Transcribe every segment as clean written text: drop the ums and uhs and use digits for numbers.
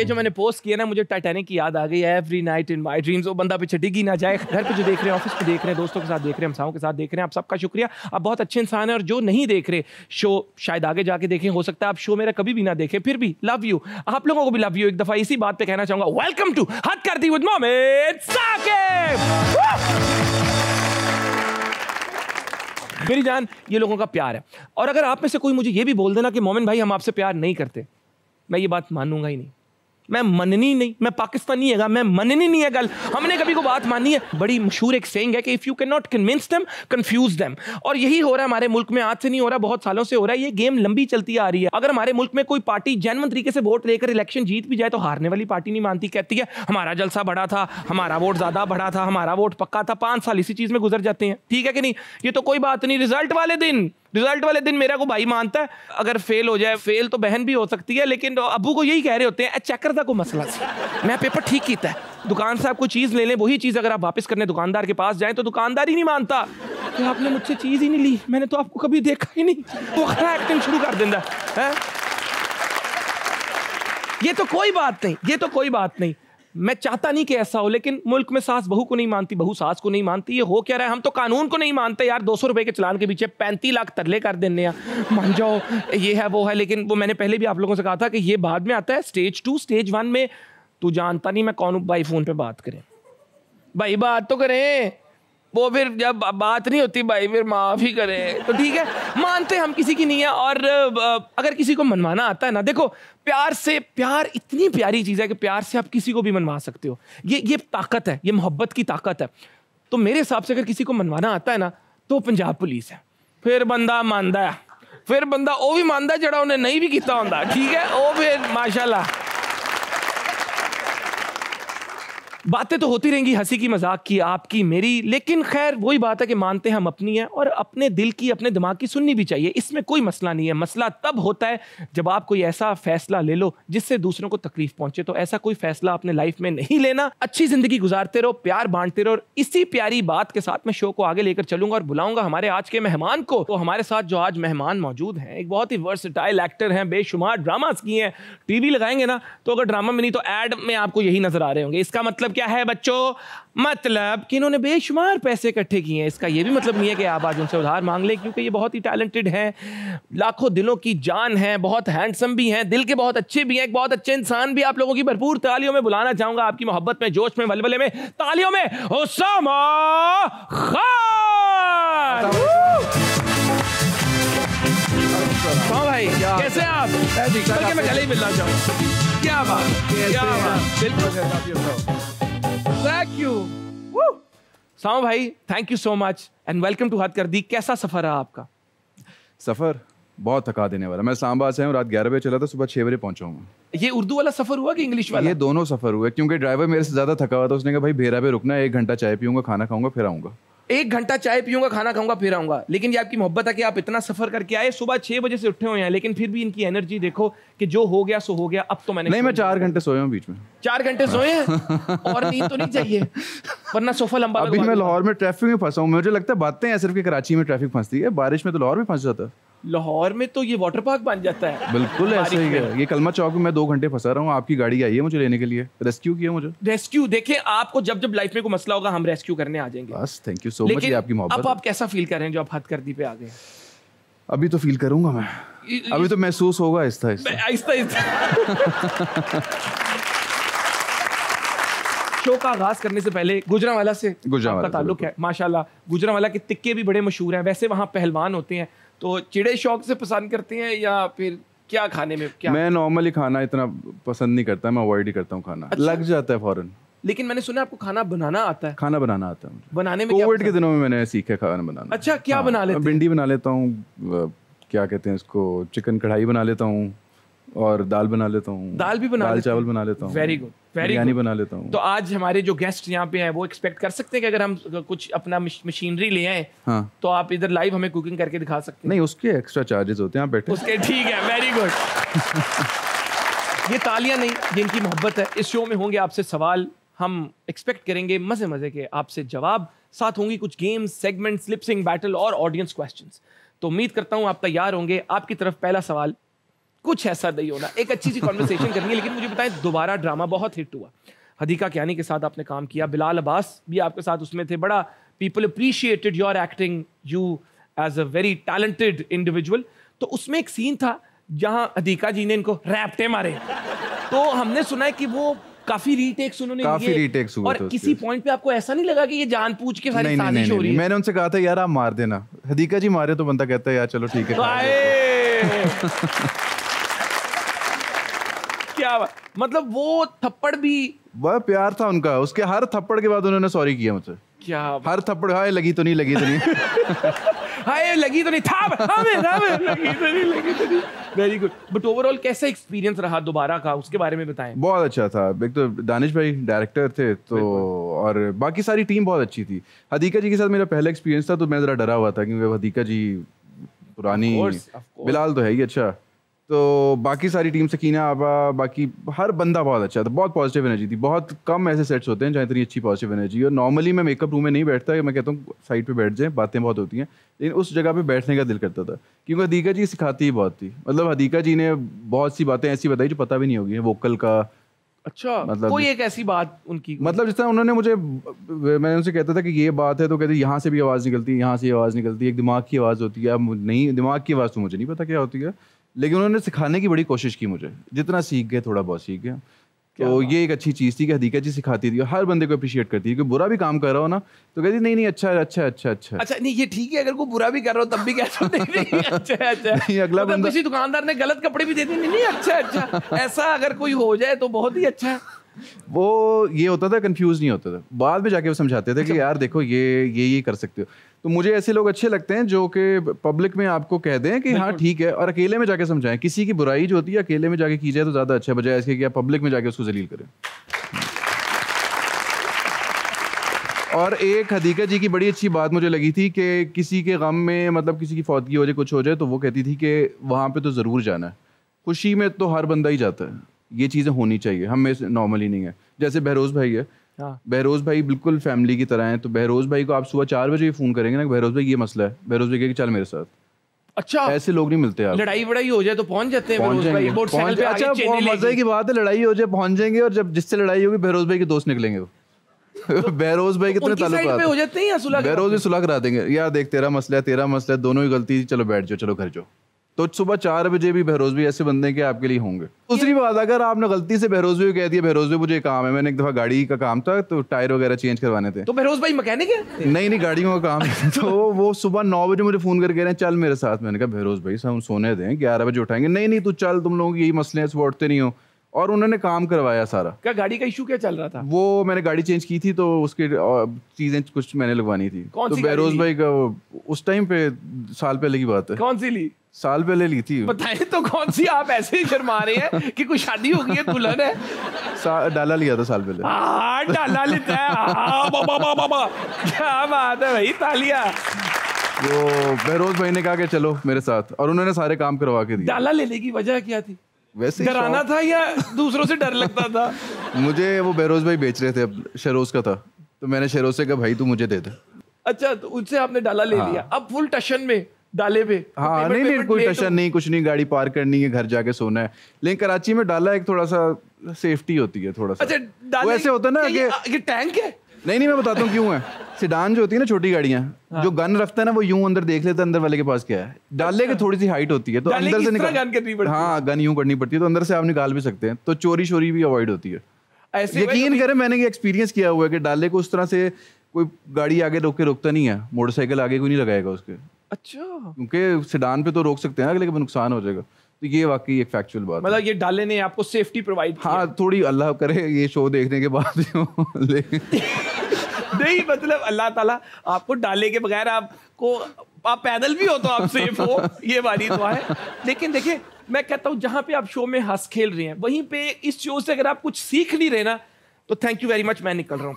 जो मैंने पोस्ट किया ना, मुझे टाइटैनिक की याद आ गई। Every night in my dreams. वो बंदा पीछे डिग ही ना जाए। घर पे जो देख रहे हैं, ऑफिस पे देख रहे हैं, दोस्तों के साथ देख रहे हैं, हमसाओं के साथ देख रहे हैं, आप सबका शुक्रिया। आप बहुत अच्छे इंसान हैं। और जो नहीं देख रहे शो, शायद आगे जाके देखें, हो सकता है आप शो मेरा कभी भी ना देखें, फिर भी लव यू। आप लोगों को भी लव यू। एक दफा इसी बात पे कहना चाहूंगा, वेलकम टू हद कर दी विद मोमिन साकिब। मेरी जान, ये लोगों का प्यार है। और अगर आप में से कोई मुझे ये भी बोल देना कि मोमिन भाई हम आपसे प्यार नहीं करते, मैं ये बात मानूंगा ही नहीं। मैं मननी नहीं, मैं पाकिस्तानी है, मैं मननी नहीं है गल। हमने कभी को बात मानी है। बड़ी मशहूर एक सेइंग है कि if you can not convince them, confuse them. और यही हो रहा है हमारे मुल्क में। आज से नहीं हो रहा, बहुत सालों से हो रहा है। ये गेम लंबी चलती आ रही है। अगर हमारे मुल्क में कोई पार्टी जेन्युइन तरीके से वोट लेकर इलेक्शन जीत भी जाए तो हारने वाली पार्टी नहीं मानती। कहती है हमारा जलसा बड़ा था, हमारा वोट ज्यादा बढ़ा था, हमारा वोट पक्का था। 5 साल इसी चीज में गुजर जाते हैं। ठीक है कि नहीं? ये तो कोई बात नहीं। रिजल्ट वाले दिन मेरा को भाई मानता है। अगर फेल हो जाए, फेल तो बहन भी हो सकती है, लेकिन अबू को यही कह रहे होते हैं चेकर था कोई मसला से, मैं पेपर ठीक किया है। दुकान से आप कोई चीज ले लें, वही चीज अगर आप वापस करने दुकानदार के पास जाएं तो दुकानदार ही नहीं मानता कि आपने मुझसे चीज ही नहीं ली, मैंने तो आपको कभी देखा ही नहीं। वो खरा एक्टिंग शुरू कर देता है। ये तो कोई बात नहीं। मैं चाहता नहीं कि ऐसा हो, लेकिन मुल्क में सास बहू को नहीं मानती, बहू सास को नहीं मानती। ये हो क्या रहा है? हम तो कानून को नहीं मानते यार। 200 रुपए के चलान के पीछे 35 लाख तरले कर देने हैं। मान जाओ ये है वो है, लेकिन वो मैंने पहले भी आप लोगों से कहा था कि ये बाद में आता है। स्टेज 2 स्टेज 1 में तू जानता नहीं मैं कौन हूं। भाई फोन पे बात करें, भाई बात तो करें। वो फिर जब बात नहीं होती भाई फिर माफ ही करें तो ठीक है। मानते हम किसी की नहीं है। और अगर किसी को मनवाना आता है ना, देखो प्यार इतनी प्यारी चीज है कि प्यार से आप किसी को भी मनवा सकते हो। ये ताकत है, ये मोहब्बत की ताकत है। तो मेरे हिसाब से अगर किसी को मनवाना आता है ना तो पंजाब पुलिस है। फिर बंदा मानदा है, फिर बंदा वो भी मानदा जड़ा उन्हें नहीं भी किया होता। ठीक है, वो फिर माशाल्लाह। बातें तो होती रहेंगी, हंसी की मजाक की, आपकी मेरी, लेकिन खैर वही बात है कि मानते हम अपनी है और अपने दिल की, अपने दिमाग की सुननी भी चाहिए। इसमें कोई मसला नहीं है। मसला तब होता है जब आप कोई ऐसा फैसला ले लो जिससे दूसरों को तकलीफ पहुंचे। तो ऐसा कोई फैसला अपने लाइफ में नहीं लेना। अच्छी जिंदगी गुजारते रहो, प्यार बांटते रहो। और इसी प्यारी बात के साथ मैं शो को आगे लेकर चलूंगा और बुलाऊंगा हमारे आज के मेहमान को। तो हमारे साथ जो आज मेहमान मौजूद हैं, एक बहुत ही वर्सेटाइल एक्टर हैं, बेशुमार ड्रामास किए हैं। टीवी लगाएंगे ना तो अगर ड्रामा में नहीं तो एड में आपको यही नजर आ रहे होंगे। इसका मतलब क्या है बच्चों? मतलब कि इन्होंने बेशुमार पैसे इकट्ठे किए हैं। इसका ये भी मतलब नहीं है कि आप आज उनसे उधार मांग लें, क्योंकि ये बहुत ही टैलेंटेड हैं, लाखों दिलों की जान है, बहुत हैंडसम भी हैं, दिल के बहुत अच्छे भी हैं, एक बहुत अच्छे इंसान भी। आप लोगों की भरपूर तालियों में बुलाना चाहूंगा, आपकी मोहब्बत में, जोश में, वलवले में, तालियों में उसामा खान। भाई कैसे आप? मैं गले ही मिलना चाहूँ। क्या बात, बिल्कुल। थैंक यू सामा भाई, thank you so much and welcome to हद कर दी। कैसा सफर रहा आपका? सफर बहुत थका देने वाला। मैं सांबा से हूँ, रात 11 बजे चला था, सुबह 6 बजे पहुंचा हूँ। ये उर्दू वाला सफर हुआ कि इंग्लिश वाला? ये दोनों सफर हुए, क्योंकि ड्राइवर मेरे से ज्यादा थका हुआ था। उसने कहा भाई भेरा पे रुकना है, 1 घंटा चाय पीऊंगा, खाना खाऊंगा, फिर आऊंगा। 1 घंटा चाय पीऊंगा, खाना खाऊंगा, फिर आऊंगा। लेकिन ये आपकी मोहब्बत है कि आप इतना सफर करके आए, सुबह 6 बजे से उठे हुए हैं, लेकिन फिर भी इनकी एनर्जी देखो कि जो हो गया सो हो गया। अब तो मैंने नहीं, मैं 4 घंटे सोया हूँ बीच में। 4 घंटे सोए हैं? और नींद तो नहीं चाहिए, वरना सोफा लंबा। अभी मैं लाहौर में ट्रैफिक में फंसा हूँ। मुझे लगता है बातें हैं सिर्फ कि कराची में ट्रैफिक फंसती है, बारिश में तो लाहौर में फंस जाता है। लाहौर में तो ये वाटर पार्क बन जाता है। बिल्कुल ऐसे ही है। ये कलमा चौक में मैं 2 घंटे फंसा रहा हूँ। आपकी गाड़ी आई है मुझे लेने के लिए, रेस्क्यू किया मुझे। रेस्क्यू देखिए, आपको जब जब लाइफ में कोई मसला होगा हम रेस्क्यू करने आ जाएंगे। बस थैंक यू सो मच, ये आपकी मोहब्बत। अब आप कैसा फील कर रहे हैं जो आप हद कर दी पे आ गए? अभी तो फील करूंगा मैं, अभी तो महसूस होगा आहिस्ता आहिस्ता। शो का आगाज करने से पहले गुजरांवाला से आपका ताल्लुक है माशाल्लाह। गुजरांवाला के तिक्के भी बड़े मशहूर हैं। वैसे वहाँ पहलवान होते हैं, तो चिड़े शौक से पसंद करते हैं या फिर क्या खाने में? क्या मैं नॉर्मली खाना इतना पसंद नहीं करता, मैं अवॉइड ही करता हूँ खाना। अच्छा। लग जाता है फौरन। लेकिन मैंने सुना आपको खाना बनाना आता है। खाना बनाना आता है मुझे। बनाने में कोविड के दिनों में मैंने सीखा खाना बनाना। अच्छा, क्या बना लेते हैं? भिंडी बना लेता हूँ, क्या कहते हैं इसको, चिकन कढ़ाई बना लेता हूँ, और दाल बना लेता हूँ। दाल भी बना, दाल चावल बना लेता हूँ। वेरी गुड, बिरयानी बना लेता हूँ। तो आज हमारे जो गेस्ट यहाँ पे हैं वो एक्सपेक्ट कर सकते हैं कि अगर हम कुछ अपना मशीनरी ले आए, हाँ, तो आप इधर लाइव हमें कुकिंग करके दिखा सकते हैं? नहीं, उसके एक्स्ट्रा चार्जेस होते हैं, आप बैठे उसके। ठीक है, वेरी गुड। ये तालियां नहीं, जिनकी मोहब्बत है। इस शो में होंगे आपसे सवाल, हम एक्सपेक्ट करेंगे मजे मजे के आपसे जवाब। साथ होंगी कुछ गेम्स, सेगमेंट्स, लिपसिंग बैटल और ऑडियंस क्वेश्चंस। तो उम्मीद करता हूं आप तैयार होंगे। आपकी तरफ पहला सवाल कुछ ऐसा नहीं होना, एक अच्छी सी कॉन्वर्सेशन करनी है। लेकिन मुझे बताएं, दोबारा ड्रामा बहुत हिट हुआ, हदीका कियानी के साथ आपने काम किया, बिलाल अब्बास भी आपके साथ उसमें थे, बड़ा people appreciated your acting, you as a very talented individual. तो उसमें एक सीन था जहां हदीका जी ने इनको रैप्टे मारे, तो हमने सुना है कि वो काफी रीटेक्स उन्होंने काफी रीटेक्स हुए और थे किसी पॉइंट पे आपको ऐसा नहीं लगा कि ये जानबूझ के सारी साजिश हो रही है? मैंने उनसे कहा था यार आप मार देना, हदीका जी मारे तो बंदा कहता है यार चलो ठीक है। क्या मतलब वो थप्पड़ भी वह प्यार था उनका, उसके हर थप्पड़ के बाद उन्होंने सॉरी किया मुझसे। क्या हर थप्पड़, हाय लगी तो नहीं, लगी तो नहीं हाय लगी तो नहीं था, लगी तो नहीं। Very good. बट ओवरऑल कैसा एक्सपीरियंस रहा दोबारा का, उसके बारे में बताएं। बहुत अच्छा था। एक तो दानिश भाई डायरेक्टर थे तो, और बाकी सारी टीम बहुत अच्छी थी। हदीका जी के साथ मेरा पहला एक्सपीरियंस था तो मैं जरा डरा हुआ था क्योंकि हदीका जी पुरानी, बिलाल तो है ही अच्छा, तो बाकी सारी टीम, सकीना आबा, बाकी हर बंदा बहुत अच्छा था, बहुत पॉजिटिव एनर्जी थी। बहुत कम ऐसे सेट्स होते हैं जहाँ इतनी अच्छी पॉजिटिव एनर्जी। और नॉर्मली मैं मेकअप रूम में नहीं बैठता, मैं कहता हूँ साइड पे बैठ जाए, बातें बहुत होती हैं, लेकिन उस जगह पे बैठने का दिल करता था क्योंकि हदीका जी सिखाती ही बहुत थी। मतलब हदीका जी ने बहुत सी बातें ऐसी बताई जो पता भी नहीं होगी, वोकल का। अच्छा, मतलब कोई एक ऐसी बात उनकी, मतलब जिस तरह उन्होंने मुझे, मैं उनसे कहता था कि ये बात है तो कहते यहाँ से भी आवाज़ निकलती है, यहाँ से आवाज़ निकलती है, एक दिमाग की आवाज़ होती है। अब नहीं, दिमाग की आवाज़ तो मुझे नहीं पता क्या होती है, लेकिन उन्होंने सिखाने की बड़ी कोशिश की मुझे, जितना सीख गए थोड़ा बहुत सीख गया। तो ये एक अच्छी चीज़ थी कि हदीका जी सिखाती थी, हर बंदे को अप्रिशिएट करती थी। कि बुरा भी काम कर रहा हो ना तो कहती नहीं नहीं अच्छा अच्छा अच्छा अच्छा अच्छा नहीं ये ठीक है, अगर कोई बुरा भी कर रहा हो तब भी कहता नहीं अच्छा अच्छा नहीं, अगला मतलब बंदा, किसी दुकानदार ने गलत कपड़े भी दे दिए, नहीं अच्छा अच्छा, ऐसा अगर कोई हो जाए तो बहुत ही अच्छा है। वो ये होता था, कंफ्यूज नहीं होता था, बाद में जाके वो समझाते थे कि यार देखो ये कर सकते हो। तो मुझे ऐसे लोग अच्छे लगते हैं जो कि पब्लिक में आपको कह दें कि हाँ ठीक है, और अकेले में जाके समझाएं। किसी की बुराई जो होती है अकेले में जाके की जाए तो ज़्यादा अच्छा है, बजाय इसके कि आप पब्लिक में जाके उसको जलील करें। और एक हदीका जी की बड़ी अच्छी बात मुझे लगी थी कि किसी के गम में, मतलब किसी की फौतगी हो जाए, कुछ हो जाए, तो वो कहती थी कि वहाँ पे तो ज़रूर जाना है। खुशी में तो हर बंदा ही जाता है, ये चीज़ें होनी चाहिए, हम में से नॉर्मली नहीं है। जैसे बहरोज़ भाई है, बहरोज़ भाई बिल्कुल फैमिली की तरह हैं। तो बहरोज़ भाई को आप सुबह 4 बजे फ़ोन करेंगे ना, बहरोज़ भाई ये मसला है, बहरोज़ भाई कहेंगे चल मेरे साथ। अच्छा, ऐसे लोग नहीं मिलते आप। लड़ाई वड़ाई हो जाए तो पहुंच जाते हैं पहुंच जाएंगे, मोटरसाइकिल पे आगे अच्छा चेनें लेके। मजे की बात है, लड़ाई हो जाए पहुंच जाएंगे, और जब जिससे लड़ाई होगी बहरोज़ भाई के दोस्त निकलेंगे वो बहरोज़ भाई कितने ताल्लुकात हो जाते हैं या सुलह, बहरोज़ भी सुलह करा देंगे, यार देख तेरा मसला है, दोनों ही गलती थी, चलो बैठ जाओ, चलो घर जाओ। तो सुबह 4 बजे भी बहरोज़ भी ऐसे बंदे के आपके लिए होंगे। दूसरी बात, अगर आपने गलती से बहरोज़ भी कह दिया, बहरोज़ भी मुझे काम है, मैंने एक दफ़ा गाड़ी का काम था तो टायर वगैरह चेंज करवाने थे, तो बहरोज़ भाई मैकेनिक है? नहीं गाड़ियों का काम है। तो वो सुबह 9 बजे मुझे फ़ोन करके रहे हैं चल मेरे साथ। मैंने कहा बहरोज़ भाई हम सोने दें, 11 बजे उठाएंगे। नहीं तू चल, तुम लोगों की यही मसले हैं, उठते नहीं हो। और उन्होंने काम करवाया सारा। क्या गाड़ी का इशू क्या चल रहा था? वो मैंने गाड़ी चेंज की थी तो उसके चीजें कुछ मैंने लगवानी थी। तो बहरोज़ भाई का उस टाइम पे, साल पहले की बात है। कौन सी ली? साल पहले ली थी। बताएं तो कौन सी? आप ऐसे ही शर्मा रहे हैं कि कोई शादी हो गई है, दुल्हन है। डाला लिया था साल पहले। डाला लेता है, बाबा क्या बात है भाई, तालियां। वो बहरोज़ भाई ने कहा कि चलो मेरे साथ, और उन्होंने सारे काम करवा के दिए। डाला लेने की वजह क्या थी? वैसे डराना था या दूसरों से डर लगता था? मुझे वो बहरोज़ भाई बेच रहे थे, शरोज का था, तो मैंने शरोज से कहा भाई तू मुझे दे दे। अच्छा, तो उनसे आपने डाला ले लिया। अब फुल टशन में डाले पे। हाँ, नहीं कोई टशन नहीं, कुछ नहीं, गाड़ी पार्क करनी है, घर जाके सोना है। लेकिन कराची में डाला एक थोड़ा सा सेफ्टी होती है, थोड़ा सा। अच्छा, वो ऐसे होता है ना कि ये टैंक है। नहीं मैं बताता हूँ क्यों है। सिडान जो होती है ना, छोटी गाड़ियाँ, जो गन रखता है ना, वो यूं अंदर देख लेता है अंदर वाले के पास क्या है। डाले की थोड़ी सी हाइट होती है तो अंदर से निकाल, गन करनी पड़ती है। हाँ, गन यूं करनी पड़ती है तो अंदर से आप निकाल भी सकते हैं, तो चोरी भी अवॉइड होती है। यकीन करें, मैंने ये एक्सपीरियंस किया हुआ है कि डाले को उस तरह से कोई गाड़ी आगे रोकता नहीं है, मोटरसाइकिल आगे कोई नहीं लगाएगा उसके। अच्छा, क्योंकि सिडान पे तो रोक सकते हैं लेकिन नुकसान हो जाएगा। तो ये वाकई एक फैक्चुअल बात, मतलब ये डाले ने आपको सेफ्टी प्रोवाइड की। हाँ, थोड़ी, अल्लाह करे ये शो देखने के बाद नहीं, मतलब अल्लाह ताला आपको डाले के बगैर आपको, आप पैदल भी हो तो आप सेफ हो, ये वाली दुआ है। लेकिन देखिए, मैं कहता हूँ जहां पे आप शो में हंस खेल रहे हैं, वहीं पे इस शो से अगर आप कुछ सीख नहीं रहे ना, तो थैंक यू वेरी मच, मैं निकल रहा हूँ।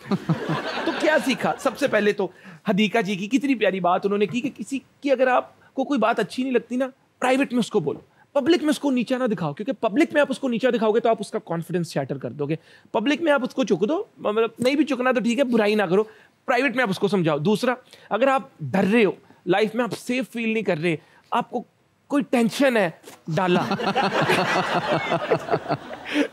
तो क्या सीखा? सबसे पहले तो हदीका जी की कितनी प्यारी बात उन्होंने की कि किसी की अगर आपको कोई बात अच्छी नहीं लगती ना, प्राइवेट में उसको बोलो, पब्लिक में उसको नीचा ना दिखाओ, क्योंकि पब्लिक में आप उसको नीचा दिखाओगे तो आप उसका कॉन्फिडेंस शैटर कर दोगे। पब्लिक में आप उसको चुक दो, मतलब नहीं भी चुकना तो ठीक है, बुराई ना करो, प्राइवेट में आप उसको समझाओ। दूसरा, अगर आप डर रहे हो, लाइफ में आप सेफ फील नहीं कर रहे, आपको कोई टेंशन है, डाला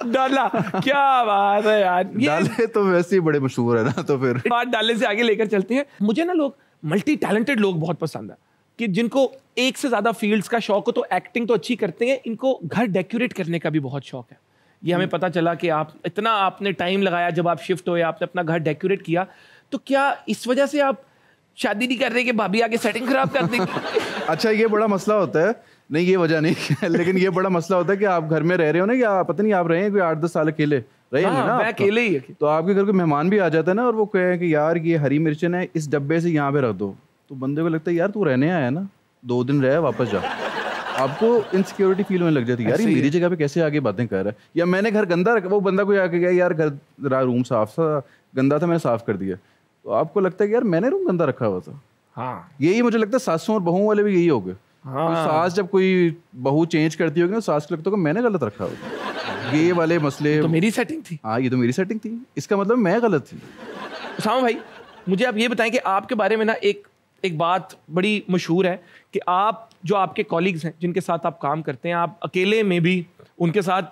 डाला। क्या बात है यार, ये डाले तो वैसे ही बड़े मशहूर है ना, तो फिर बात डालने से आगे लेकर चलते हैं। मुझे ना लोग मल्टी टैलेंटेड लोग बहुत पसंद है, कि जिनको एक से ज्यादा फील्ड्स का शौक हो। तो एक्टिंग तो अच्छी करते हैं, इनको घर डेकोरेट करने का भी बहुत शौक है। ये हमें पता चला कि आप इतना आपने टाइम लगाया, जब आप शिफ्ट हुए आपने अपना घर डेकोरेट किया। तो क्या इस वजह से आप शादी नहीं कर रहे कि भाभी आके सेटिंग खराब कर देगी? अच्छा, ये बड़ा मसला होता है। नहीं, ये वजह नहीं है लेकिन ये बड़ा मसला होता है कि आप घर में रह रहे हो ना, या पता नहीं आप रहे हैं कोई 8-10 साल अकेले रहे हैं ना, मैं अकेले ही है। तो आपके घर कोई मेहमान भी आ जाता है ना, और वो कहे कि यार ये हरी मिर्चन है, इस डब्बे से यहाँ पे रख दो, तो बंदे को लगता है यार तू रहने आया ना, 2 दिन रहे वापस जा। आपको इनसिक्योरिटी फील होने लग जाती है, यार ये मेरी जगह पे कैसे आगे बातें कर रहा है, या मैंने घर गंदा रखा, वो बंदा कोई आके गया यार घर रूम साफ था, गंदा था, मैंने साफ कर दिया, तो आपको लगता है कि यार मैंने रूम गंदा रखा हुआ था। हाँ, यही मुझे लगता है सासों और बहुओं वाले भी यही हो गए। हाँ। सास जब कोई बहू चेंज करती होगी ना, सास को लगता होगा मैंने गलत रखा होगा, ये वाले मसले। तो मेरी सेटिंग थी। हाँ, ये तो मेरी सेटिंग थी, इसका मतलब मैं गलत थी। उसामा भाई, मुझे आप ये बताएं कि आपके बारे में ना एक बात बड़ी मशहूर है कि आप जो आपके कॉलीग्स हैं जिनके साथ आप काम करते हैं, आप अकेले में भी उनके साथ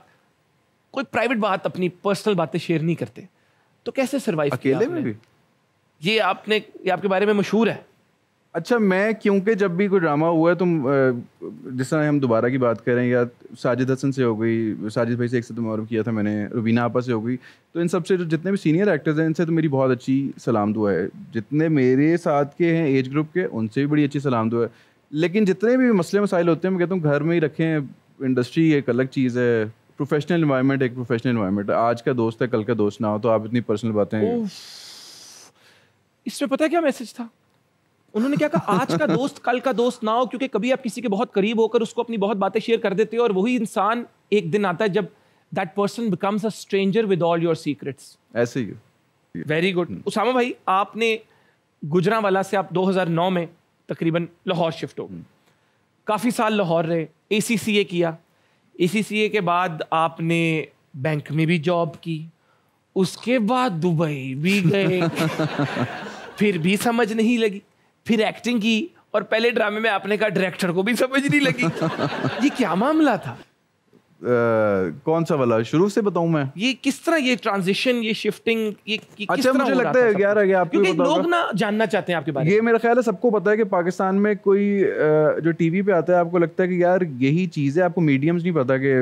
कोई प्राइवेट बात, अपनी पर्सनल बातें शेयर नहीं करते। तो कैसे सर्वाइव किया अकेले में भी? ये आपके बारे में मशहूर है। अच्छा, मैं क्योंकि जब भी कोई ड्रामा हुआ है, तुम जिस तरह हम दोबारा की बात करें, या साजिद हसन से हो गई, साजिद भाई से एक से तुम्हारा किया था मैंने, रुबीना आपा से हो गई, तो इन सब से जो जितने भी सीनियर एक्टर्स हैं, इनसे तो मेरी बहुत अच्छी सलाम दुआ है। जितने मेरे साथ के हैं एज ग्रुप के, उनसे भी बड़ी अच्छी सलाम दुआ है। लेकिन जितने भी मसले मसाइल होते हैं, मैं कहता हूँ घर में ही रखें। इंडस्ट्री एक अलग चीज़ है, प्रोफेशनल इन्वायरमेंट एक प्रोफेशनल इन्वायरमेंट। आज का दोस्त है, कल का दोस्त ना हो, तो आप इतनी पर्सनल बातें। इसमें पता है क्या मैसेज था? उन्होंने क्या कहा, आज का दोस्त कल का दोस्त ना हो, क्योंकि कभी आप किसी के बहुत करीब होकर उसको अपनी बहुत बातें शेयर कर देते हो, और वही इंसान एक दिन आता है जब that person becomes a stranger with all your secrets. ऐसे ही। Very good. उसामा भाई, आपने गुजरांवाला से आप 2009 में तकरीबन लाहौर शिफ्ट हो, काफी साल लाहौर रहे, ACCA किया। ACCA के बाद आपने बैंक में भी जॉब की, उसके बाद दुबई भी गए फिर भी समझ नहीं लगी, फिर एक्टिंग की, और पहले ड्रामे में आपने कहा डायरेक्टर को भी समझ नहीं लगी। ये क्या मामला था? कौन सा वाला, शुरू से बताऊं मैं? ये किस तरह, ये ट्रांजिशन, ये शिफ्टिंग, ये किस अच्छा, तरह मुझे लगता है यार आपको क्योंकि लोग ना जानना चाहते हैं आपके बारे में। ये मेरा ख्याल है सबको पता है कि पाकिस्तान में कोई जो टीवी पे आता है, आपको लगता है कि यार यही चीज़ है, आपको मीडियम्स नहीं पता कि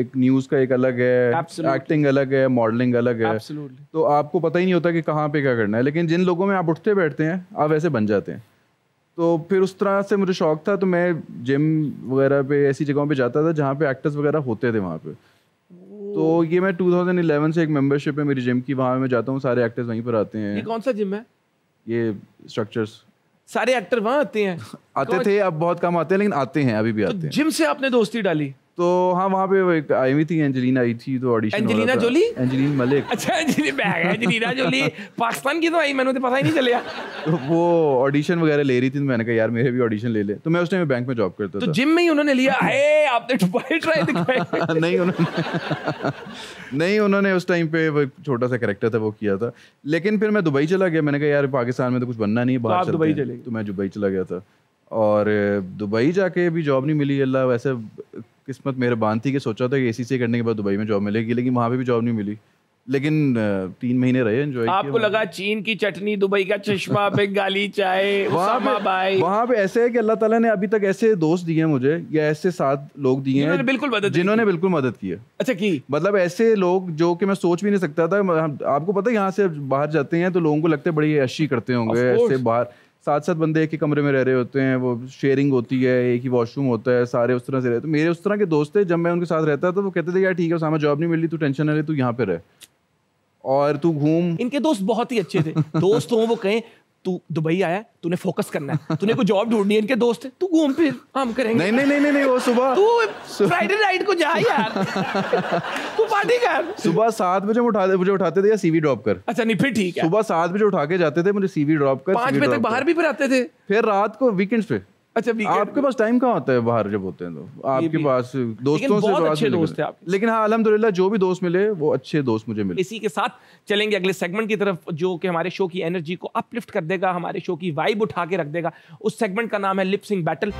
एक न्यूज़ का एक अलग है, एक्टिंग अलग है, मॉडलिंग अलग है, तो आपको पता ही नहीं होता कि कहाँ पे क्या करना है। लेकिन जिन लोगों में आप उठते बैठते हैं, आप वैसे बन जाते हैं। तो फिर उस तरह से मुझे शौक था, तो मैं जिम वगैरह पे ऐसी जगहों पे जाता था जहाँ पे एक्टर्स वगैरह होते थे वहाँ पे। तो ये मैं 2011 से एक मेंबरशिप है मेरी जिम की, वहाँ मैं जाता हूँ, सारे एक्टर्स वहीं पर आते हैं। ये कौन सा जिम है? ये स्ट्रक्चर्स। सारे एक्टर वहाँ आते हैं? आते थे, अब बहुत कम आते हैं, लेकिन आते हैं, अभी भी आते हैं। जिम से आपने दोस्ती डाली? तो हाँ, वहाँ पे एक आई हुई थी, एंजेलिना आई थी, तो audition. Angelina Jolie? Angelina Malik. अच्छा, एंजेलिना जोली पाकिस्तान की तो आई, मैंने तो पता ही नहीं चलिया। तो वो ऑडिशन वगैरह ले रही थी, तो मैंने कहा यार मेरे भी ऑडिशन ले ले। तो मैं उस टाइम बैंक में जॉब करता था। तो जिम में ही उन्होंने लिया? आपने ट्राई दिखाया? नहीं, उन्होंने उस टाइम पे वो छोटा सा कैरेक्टर था वो किया था। लेकिन फिर मैं दुबई चला गया, मैंने कहा यार पाकिस्तान में तो कुछ बनना नहीं है, बाहर चलते हैं। तो मैं दुबई चला गया था, और दुबई जाके भी जॉब नहीं मिली। अल्लाह वैसे किस्मत मेहरबान थी कि सोचा था कि ACCA करने के बाद दुबई में जॉब मिलेगी, लेकिन वहाँ पे भी जॉब नहीं मिली। लेकिन 3 महीने रहे, एंजॉय किया। आपको लगा चीन की चटनी, दुबई का चश्मा, बंगाली चाय, वहाँ पे ऐसे है कि अल्लाह ताला ने अभी तक ऐसे दोस्त दिए हैं मुझे, या ऐसे 7 लोग दिए हैं जिन्होंने बिल्कुल मदद की है। अच्छा, की मतलब ऐसे लोग जो कि मैं सोच भी नहीं सकता था। आपको पता है यहाँ से बाहर जाते हैं तो लोगों को लगता है बड़ी ऐशी करते होंगे, ऐसे बाहर 7 बंदे एक ही कमरे में रह रहे होते हैं, वो शेयरिंग होती है, एक ही वॉशरूम होता है, सारे उस तरह से रहते। तो मेरे उस तरह के दोस्त थे, जब मैं उनके साथ रहता था तो वो कहते थे यार ठीक है उसामा, जॉब नहीं मिल रही, तू टेंशन ना ले, तू यहाँ पे रह और तू घूम। इनके दोस्त बहुत ही अच्छे थे। दोस्त हो वो कहें तू दुबई आया, तूने फोकस करना है, तूने कोई जॉब ढूंढनी है, इनके दोस्त है, तू घूम फिर, हम करेंगे। नहीं, वो सुबह तू फ्राइडे नाइट को जा यार, तू पार्टी कर। सुबह 7 बजे मुझे उठाते थे या CV ड्रॉप कर। अच्छा, नहीं फिर ठीक है। सुबह 7 बजे उठा के जाते थे, मुझे CV ड्रॉप कर, 5 बजे तक बाहर भी फिर आते थे, फिर रात को वीकेंड्स पे। अच्छा, आपके पास टाइम कहाँ होता है बाहर जब होते हैं तो? आपके पास दोस्तों से बहुत अच्छे दोस्त थे आपके। लेकिन हाँ, अल्हम्दुलिल्लाह जो भी दोस्त मिले वो अच्छे दोस्त मुझे मिले। इसी के साथ चलेंगे अगले सेगमेंट की तरफ, जो कि हमारे शो की एनर्जी को अपलिफ्ट कर देगा, हमारे शो की वाइब उठा के रख देगा। उस सेगमेंट का नाम है लिप सिंक बैटल।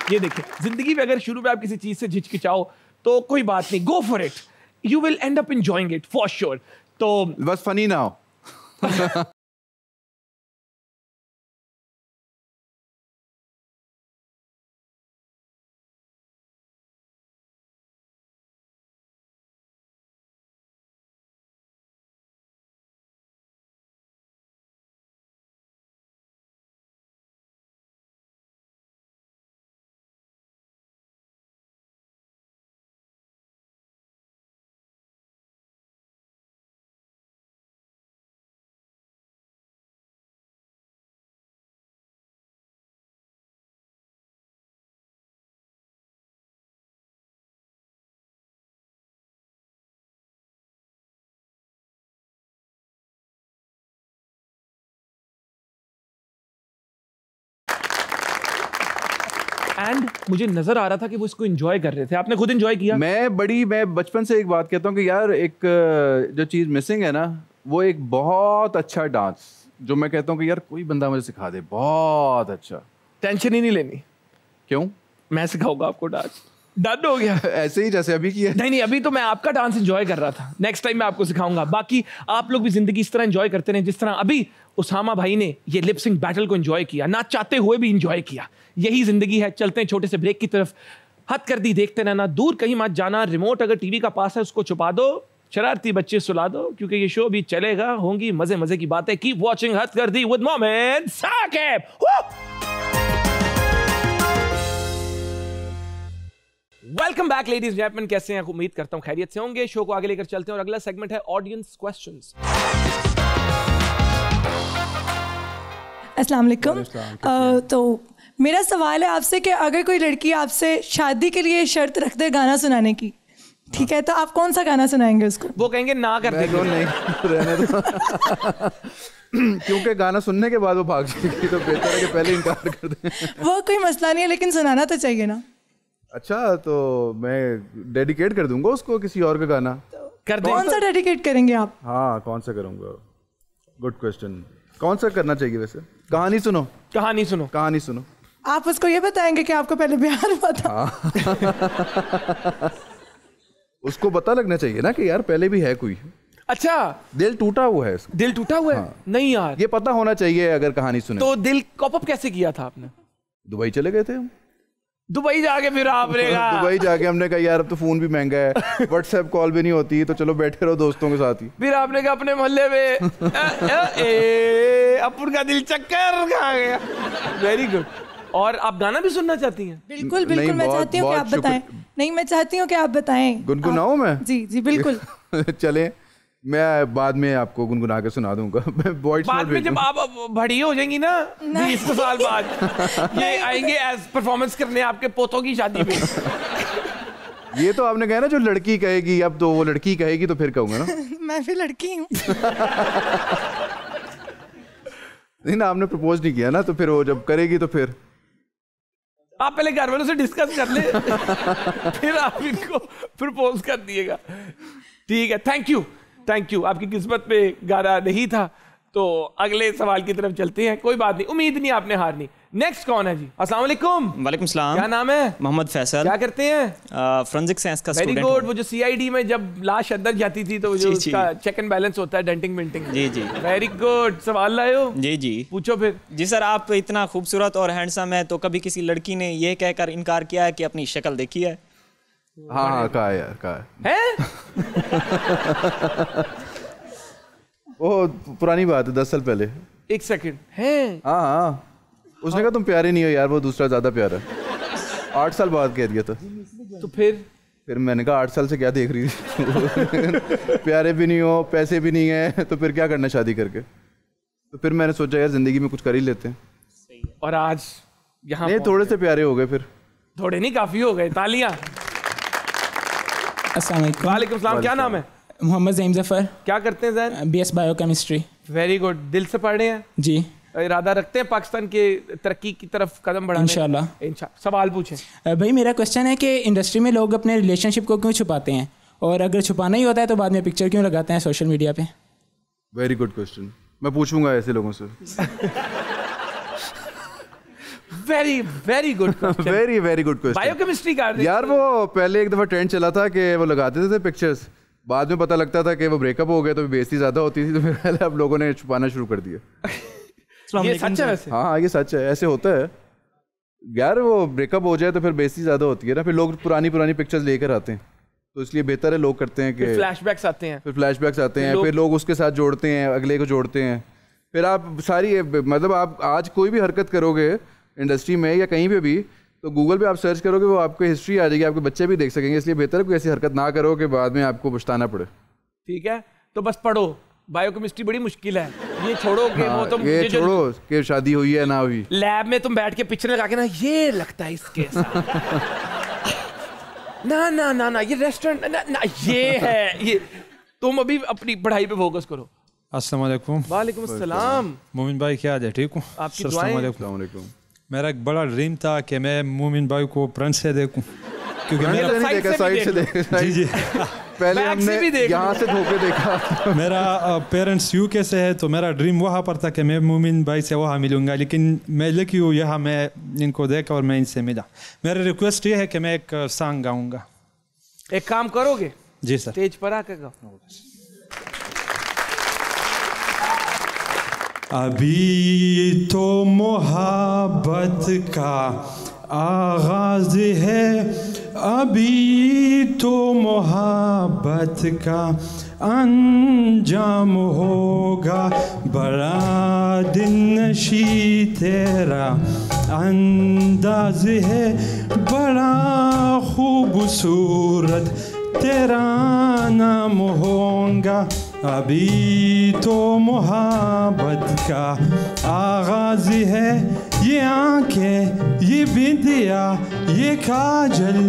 ये देखिए, जिंदगी में अगर शुरू में आप किसी चीज से झिझकिचाओ तो कोई बात नहीं, go for it, you will and up enjoying it for sure. तो बस फनी ना हो। एंड मुझे नजर आ रहा था कि वो इसको एंजॉय कर रहे थे। आपने खुद एंजॉय किया? मैं बचपन से एक बात कहता हूँ कि यार एक जो चीज़ मिसिंग है ना, वो एक बहुत अच्छा डांस, जो मैं कहता हूँ कि यार कोई बंदा मुझे सिखा दे, बहुत अच्छा। टेंशन ही नहीं लेनी। क्यों? मैं सिखाऊंगा आपको डांस। डन हो गया। ऐसे ही जैसे अभी किया। नहीं, अभी तो मैं आपका डांस एंजॉय कर रहा था, नेक्स्ट टाइम मैं आपको सिखाऊंगा। बाकी आप लोग भी जिंदगी इस तरह एंजॉय करते रहे जिस तरह अभी उसामा भाई ने ये लिप सिंक बैटल को एंजॉय किया, ना चाहते हुए भी एंजॉय किया। यही जिंदगी है। चलते हैं छोटे से ब्रेक की तरफ। हद कर दी देखते रहना, दूर कहीं मत जाना। रिमोट अगर टीवी का पास है उसको छुपा दो, शरारती बच्चे सुला दो, क्योंकि ये शो भी चलेगा, होंगी मजे मजे की बातें। कीप वॉचिंग हद कर दी with Momin Saqib. Welcome back ladies and gentleman, कैसे हैं? उम्मीद करता हूं खैरियत से होंगे। शो को आगे लेकर चलते हैं और अगला सेगमेंट है ऑडियंस क्वेश्चंस। अस्सलाम वालेकुम। तो मेरा सवाल है आपसे कि अगर कोई लड़की आपसे शादी के लिए शर्त रख दे गाना सुनाने की, ठीक है, तो आप कौन सा गाना सुनाएंगे उसको? वो कहेंगे ना कर देंगे। नहीं रहने दो। क्योंकि गाना सुनने के बाद वो भाग जाएगी, तो बेहतर है कि पहले इनकार कर दें। वो कोई मसला नहीं है, लेकिन सुनाना तो चाहिए ना। अच्छा, तो मैं डेडिकेट कर दूंगा उसको किसी और का गाना। कर दें। कौन सा डेडिकेट करेंगे आप? हाँ, कौन सा करूंगा? Good question. कौन सा करना चाहिए वैसे? कहानी सुनो। कहानी सुनो। कहानी सुनो। आप उसको ये बताएंगे कि आपको पहले प्यार हुआ था? उसको पता लगना चाहिए ना कि यार पहले भी है कोई। अच्छा, दिल टूटा हुआ है इसका। दिल टूटा हुआ है? हाँ। नहीं यार, ये पता होना चाहिए अगर कहानी सुने। तो दिल कॉप अप कैसे किया था आपने? दुबई चले गए थे हम। दुबई जाके फिर आपने कहा? दुबई जाके हमने कहा यार अब तो फोन भी महंगा है, व्हाट्सएप कॉल भी नहीं होती, तो चलो बैठे रहो दोस्तों के साथ ही। फिर आपने कहा अपने मोहल्ले में अपन का दिल चक्कर खा गया। Very good. और आप गाना भी सुनना चाहती हैं? बिल्कुल बिल्कुल, मैं चाहती हूँ कि आप बताएं। नहीं, मैं चाहती हूँ कि आप बताएं। गुनगुनाऊं मैं? जी जी बिल्कुल। चले, मैं बाद में आपको गुनगुना के सुना दूंगा। बाद में जब आप बड़ी हो जाएंगी ना, 20 साल बाद, ये आएंगे एज परफॉर्मेंस करने आपके पोतों की शादी में। ये तो आपने कहा ना जो लड़की कहेगी, अब तो वो लड़की कहेगी तो फिर कहूंगा ना। मैं भी लड़की हूँ। नहीं ना, आपने प्रपोज नहीं किया ना, तो फिर वो जब करेगी तो फिर आप पहले घर वालों से डिस्कस कर ले, फिर आप इनको प्रपोज कर दिएगा। ठीक है, थैंक यू। आपकी किस्मत में गाना नहीं था, तो अगले सवाल की तरफ चलते हैं। कोई बात नहीं, उम्मीद नहीं आपने हारनी। नेक्स्ट कौन है जी? अस्सलाम वालेकुम। वालेकुम सलाम। क्या नाम है? मोहम्मद फैसल। क्या करते हैं? फोरेंसिक साइंस का वेरी स्टूडेंट। गुड। वो जो सीआईडी में जब लाश अंदर जाती थी तो जो उसका चेक एंड बैलेंस होता है, डेंटिंग मेंटिंग। जी जी। Very good. सवाल लाए हो? जी जी। पूछो फिर। जी सर, आप इतना खूबसूरत और हैंडसम है, तो कभी किसी लड़की ने ये कहकर इनकार किया है कि अपनी शक्ल देखी है? हाँ, कहा है यार, कहा है। वो पुरानी बात है, 10 साल पहले। एक सेकंड है। हाँ, उसने कहा तुम प्यारे नहीं हो यार, वो दूसरा ज्यादा प्यारा है। 8 साल बाद कह दिया था। तो फिर मैंने कहा 8 साल से क्या देख रही थी? प्यारे भी नहीं हो, पैसे भी नहीं है, तो फिर क्या करना शादी करके? तो फिर मैंने सोचा यार जिंदगी में कुछ कर ही लेते हैं। और आज यहाँ नहीं, थोड़े से प्यारे हो गए फिर। थोड़े नहीं, काफी हो गए। तालियां। अस्सलाम वालेकुम। वालेकुम सलाम। क्या नाम है? मोहम्मद ज़ैम ज़फ़र। क्या करते हैं ज़ैन? BS biochemistry. Very good. दिल से पढ़ रहे हैं? जी। इरादा रखते हैं पाकिस्तान के तरक्की की तरफ कदम बढ़ाने? इंशाल्लाह। सवाल पूछें। भाई मेरा क्वेश्चन है कि इंडस्ट्री में लोग अपने रिलेशनशिप को क्यों छुपाते हैं, और अगर छुपाना ही होता है तो बाद में पिक्चर क्यों लगाते हैं सोशल मीडिया पे? Very good question. मैं पूछूंगा ऐसे लोगों से। Very very good question, very very good question. Biochemistry का यार वो पहले एक दफा ट्रेंड चला था कि वो लगाते थे पिक्चर्स, बाद में पता लगता था कि वो ब्रेकअप हो गया तो बेइज्जती ज्यादा होती थी, तो फिर पहले अब लोगों ने छुपाना शुरू कर दिया। ये सच है वैसे? हाँ ये सच है, ऐसे होता है यार। वो ब्रेकअप हो जाए तो फिर बेइज्जती ज्यादा होती है ना, फिर लोग पुरानी पुरानी पिक्चर्स लेकर आते हैं, तो इसलिए बेहतर है लोग करते हैं कि फ्लैशबैक्स आते हैं, फिर फ्लैशबैक्स आते हैं, फिर लोग उसके साथ जोड़ते हैं, अगले को जोड़ते हैं, फिर आप सारी मतलब आप आज कोई भी हरकत करोगे इंडस्ट्री में या कहीं पे भी तो गूगल पे आप सर्च करोगे वो आपको हिस्ट्री आ जाएगी, आपके बच्चे भी देख सकेंगे, इसलिए बेहतर है कोई ऐसी हरकत ना करो कि बाद में आपको पछताना पड़े। ठीक है, तो बस पढ़ो, बायोकेमिस्ट्री बड़ी मुश्किल है, ये छोड़ो कि वो तुम ये छोड़ो कि शादी हुई है ना हुई, लैब में तुम बैठ के पिक्चर लगा के ना ये लगता है इसके साथ ना ना ना ना ये रेस्टोरेंट ना, ना ये है ये, तुम अभी अपनी पढ़ाई पे फोकस करो। अस्सलाम वालेकुम। वालेकुम अस्सलाम। मोमिन भाई क्या हाल है, ठीक हूँ? आपकी दुआएं। अस्सलाम वालेकुम। मेरा एक बड़ा ड्रीम था कि मैं मोमिन भाई को फ्रंट से देखूं, क्योंकि मैंने मेरा तो नहीं देखा, साइड से देखा। जी जी पहले बैक से भी हमने देख यहाँ से धोके देखा। मेरा पेरेंट्स यूके से है, तो मेरा ड्रीम वहाँ पर था कि मैं मोमिन भाई से वहाँ मिलूंगा, लेकिन मैं लकी हूँ यहाँ मैं इनको देखा और मैं इनसे मिला। मेरा रिक्वेस्ट ये है कि मैं एक सॉन्ग गाऊंगा। एक काम करोगे? जी सर। स्टेज पर आकर गाओ। अभी तो मोहब्बत का आगाज है, अभी तो मोहब्बत का अंजाम होगा, बड़ा दिन नशी तेरा अंदाज है, बड़ा खूबसूरत तेरा नाम होगा, अभी तो मोहब्बत का आगाज है, ये आंखें ये बिंदिया ये काजल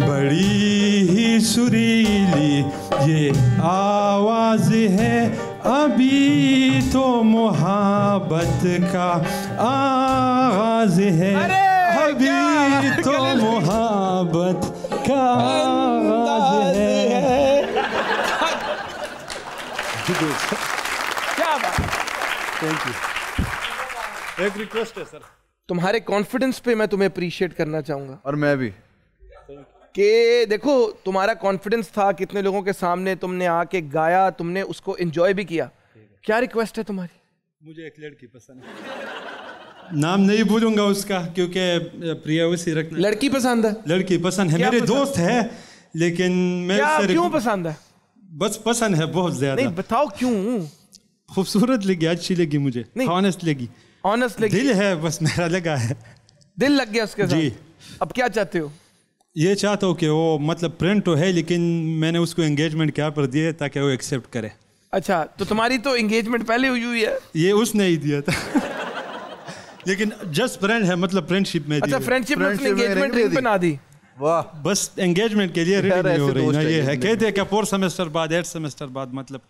बड़ी ही सुरीली ये आवाज है, अभी तो मोहब्बत का आगाज है, अभी तो मोहब्बत का आगाज है। क्या बात। Thank you. एक रिक्वेस्ट है सर, तुम्हारे कॉन्फिडेंस पे मैं तुम्हें अप्रिशिएट करना चाहूंगा। और मैं भी कि देखो तुम्हारा कॉन्फिडेंस था, कितने लोगों के सामने तुमने आके गाया, तुमने उसको एंजॉय भी किया। क्या रिक्वेस्ट है तुम्हारी? मुझे एक लड़की पसंद है, नाम नहीं भूलूंगा उसका क्योंकि प्रिया उसी रखना। लड़की पसंद है? लड़की पसंद है, मेरे दोस्त है, लेकिन मैं क्यों पसंद है? बस पसंद है बहुत ज्यादा। नहीं बताओ क्यों? खूबसूरत लगी, अच्छी लगी मुझे, ऑनेस्ट लगी। ऑनेस्ट लगी? दिल है, बस मेरा लगा है, दिल लग गया उसके साथ। जी। अब क्या चाहते हो? ये चाहता हूँ कि वो मतलब फ्रेंड तो है, लेकिन मैंने उसको एंगेजमेंट क्या पर दिए ताकि वो एक्सेप्ट करे। अच्छा, तो तुम्हारी तो एंगेजमेंट पहले हुई है? ये उसने ही दिया था लेकिन जस्ट फ्रेंड है, मतलब फ्रेंडशिप में। अच्छा, फ्रेंडशिप में एंगेजमेंट रिंग बना दी? वाह। बस एंगेजमेंट के लिए रेडी नहीं हो रही ना, ये है कहते हैं कि 4 सेमेस्टर बाद 8 सेमेस्टर बाद, मतलब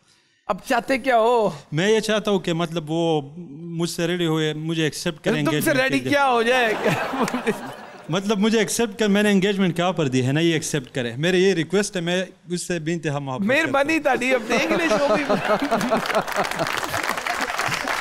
अब चाहते क्या हो? मैं ये चाहता हूँ कि मतलब वो मुझसे रेडी हुए, मुझे एक्सेप्ट करें। तुमसे रेडी क्या हो जाए? मतलब मुझे एक्सेप्ट कर, मैंने एंगेजमेंट क्या पर दी है ना, ये एक्सेप्ट करे। मेरी ये रिक्वेस्ट है, मैं उससे बेइंतहा मोहब्बत मेहरबानी ताड़ी अब देख ले शो भी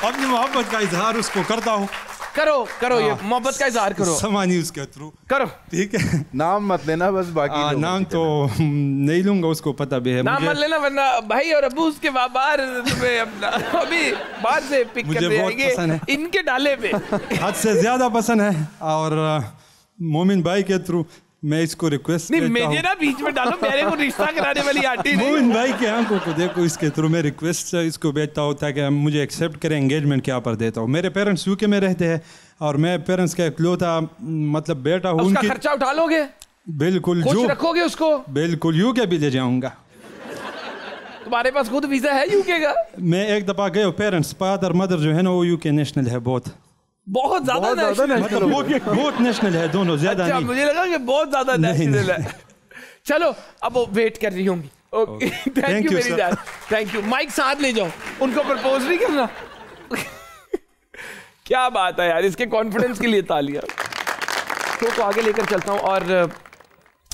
अपनी मोहब्बत का इजहार उसको करता हूँ। करो ये मोहब्बत का इजहार करो, समानी उसके थ्रू करो। ठीक है, नाम मत लेना बस, बाकी नाम तो नहीं लूंगा, उसको पता भी है। नाम मत लेना वरना भाई और अबू उसके बाहर तुम्हें अपना अभी बाहर से पिक कर देंगे इनके डाले पे। हद से ज्यादा पसंद है, और मोमिन भाई के थ्रू मैं इसको रिक्वेस्ट नहीं, मेरे ना बीच में डालो, मेरे को रिश्ता कराने वाली आंटी नहीं। मोमिन भाई के आंखों को देखो, इसके थ्रू मैं रिक्वेस्ट इसको भेजता हूँ ताकि मुझे एक्सेप्ट करें, एंगेजमेंट क्या पर देता हूँ। मेरे पेरेंट्स यूके में रहते हैं और मैं पेरेंट्स का इकलौता मतलब बेटा हूँ। उसका खर्चा उठा लोगे? बिल्कुल। खुश रखोगे उसको? बिल्कुल, यूके भी ले जाऊंगा। तुम्हारे पास खुद वीजा है यूके का? मैं एक दफा गए, पेरेंट्स फादर मदर जो है ना वो यूके नेशनल है, बहुत ज्यादा नेशनल, मतलब बहुत नेशनल है दोनों, ज्यादा नहीं। मुझे लगा कि बहुत ज्यादा नेशनल है। चलो अब वो वेट कर रही होंगी। Okay, thank you very much, thank you. Mic साथ ले जाओ, उनको प्रपोज नहीं करना। क्या बात है यार, इसके कॉन्फिडेंस के लिए तालियां। तो आगे लेकर चलता हूँ और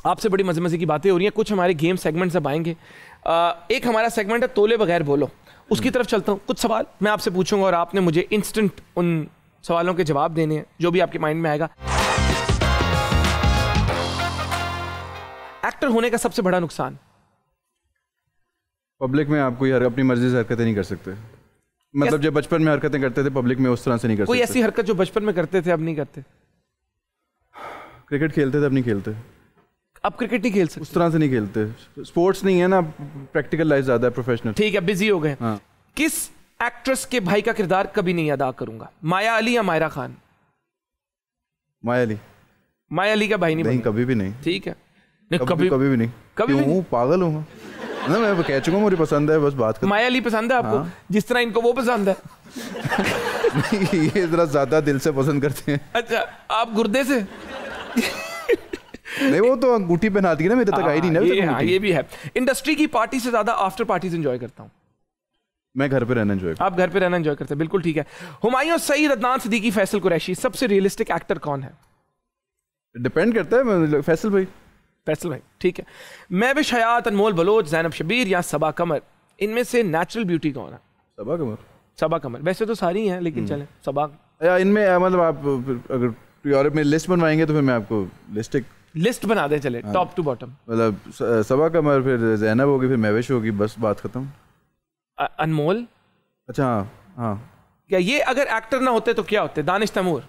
आपसे बड़ी मजे मजे की बातें हो रही हैं। कुछ हमारे गेम सेगमेंट्स अब आएंगे। एक हमारा सेगमेंट है तोले बगैर बोलो, उसकी तरफ चलता हूँ। कुछ सवाल मैं आपसे पूछूंगा और आपने मुझे इंस्टेंट उन सवालों के जवाब देने हैं, जो भी आपके माइंड में आएगा। एक्टर होने का सबसे बड़ा नुकसान? पब्लिक में आप कोई अपनी मर्जी से हरकतें नहीं कर सकते। मतलब जब बचपन में हरकतें करते थे पब्लिक में, उस तरह से नहीं कर कोई सकते। ऐसी हरकत जो बचपन में करते थे अब नहीं करते? क्रिकेट खेलते थे, अब नहीं खेलते। अब क्रिकेट नहीं खेल सकते? उस तरह से नहीं खेलते। स्पोर्ट्स नहीं है ना, प्रैक्टिकल लाइफ ज्यादा है, प्रोफेशनल। ठीक है, बिजी हो गए। हाँ। किस एक्ट्रेस के भाई का किरदार कभी नहीं अदा करूंगा? माया अली या मायरा खान? माया अली। माया अली का भाई नहीं नहीं, बनना? कभी भी नहीं। ठीक है। कभी भी नहीं। कभी भी नहीं? पागल हूँ ना, मैं कह चुका हूँ मुझे पसंद है, बस बात कर। माया अली पसंद है आपको? हाँ। जिस तरह इनको वो पसंद है? ये जरा ज्यादा दिल से पसंद करते हैं। अच्छा, आप गुर्दे से? नहीं, वो तो अंगूठी पहनाती है ना, मेरे तक आई नहीं ना अभी तक हाँ, अंगूठी। ये भी है। इंडस्ट्री की पार्टी से ज्यादा आफ्टर पार्टीज एंजॉय करता हूँ। मैं घर पे रहना एंजॉय। आप घर पे रहना एंजॉय करते हैं, बिल्कुल ठीक है। हुमायूं सईद, अदनान सिद्दीकी, फैसल कुरैशी, सबसे रियलिस्टिक एक्टर कौन है? डिपेंड करता है। फैसल भाई। फैसल भाई, ठीक है। महविश हयात, अनमोल बलोच, ज़ैनब शबीर या सबा कमर, इनमें से नेचुरल ब्यूटी कौन है? सबा कमर। सबा कमर। वैसे तो सारी हैं, लेकिन चलें सबा। या इनमें मतलब आप अगर यूरोप में लिस्ट बनवाएंगे तो फिर मैं आपको लिस्ट बना दें, चले टॉप टू बॉटम। मतलब सबा कमर, फिर जैनब होगी, फिर महविश होगी, बस बात खत्म। अनमोल। अच्छा, हाँ। क्या ये अगर एक्टर ना होते तो क्या होते? दानिश तैमूर।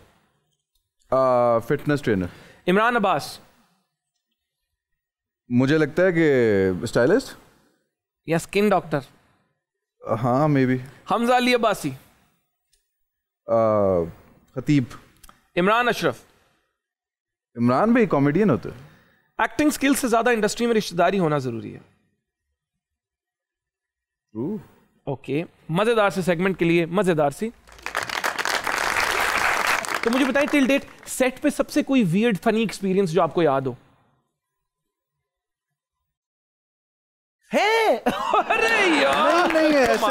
Fitness trainer. इमरान अब्बास। मुझे लगता है कि स्टाइलिस्ट या स्किन डॉक्टर। हाँ, मे बी। हमजा अली अब्बासी। खतीब। इमरान अशरफ। इमरान भाई कॉमेडियन होते हैं। एक्टिंग स्किल्स से ज्यादा इंडस्ट्री में रिश्तेदारी होना जरूरी है। ओके, मजेदार से सेगमेंट के लिए मजेदार सी। तो मुझे बताएं, टिल डेट सेट पे सबसे कोई वियर्ड फनी एक्सपीरियंस जो आपको याद हो? है? अरे यार, नहीं है ऐसे।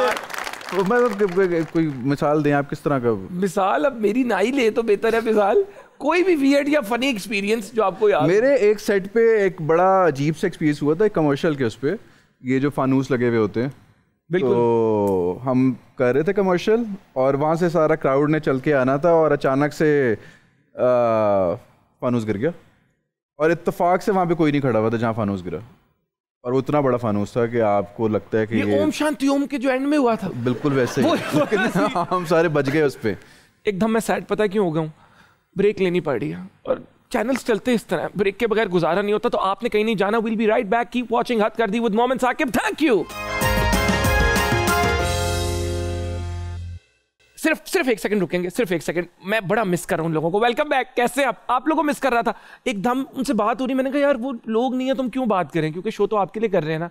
मतलब कोई मिसाल दें आप, किस तरह का? मिसाल अब मेरी ना ही ले तो बेहतर है। मिसाल कोई भी वियर्ड या फनी एक्सपीरियंस जो आपको याद? मेरे एक सेट पे एक बड़ा अजीब सा एक्सपीरियंस हुआ था, एक कमर्शियल के। उस पे ये जो फानूस लगे हुए होते हैं, बिल्कुल। तो हम कर रहे थे कमर्शियल, और वहाँ से सारा क्राउड ने चल के आना था, और अचानक से फानूस गिर गया, और इत्तेफाक से वहाँ पे कोई नहीं खड़ा हुआ था जहाँ फानूस गिरा, और वो इतना बड़ा फानूस था कि आपको लगता है कि ये ओम शांति ओम के जो एंड में हुआ था, बिल्कुल वैसे ही। हम सारे बच गए उस पे। एकदम मैं सैड, पता है क्यों हो गया हूँ? ब्रेक लेनी पड़ रही है और चैनल्स चलते इस तरह, ब्रेक के बगैर गुजारा नहीं होता। तो आपने कहीं नहीं जाना। Will be right back, keep watching हद कर दी विद मोमिन साकिब। Thank you. सिर्फ एक सेकंड रुकेंगे, सिर्फ एक सेकंड। मैं बड़ा मिस कर रहा हूँ उन लोगों को। Welcome back. कैसे आप लोगों को मिस कर रहा था। एकदम उनसे बात हो रही, मैंने कहा यार वो लोग नहीं है, तुम क्यों बात करें? क्योंकि शो तो आपके लिए कर रहे हैं ना।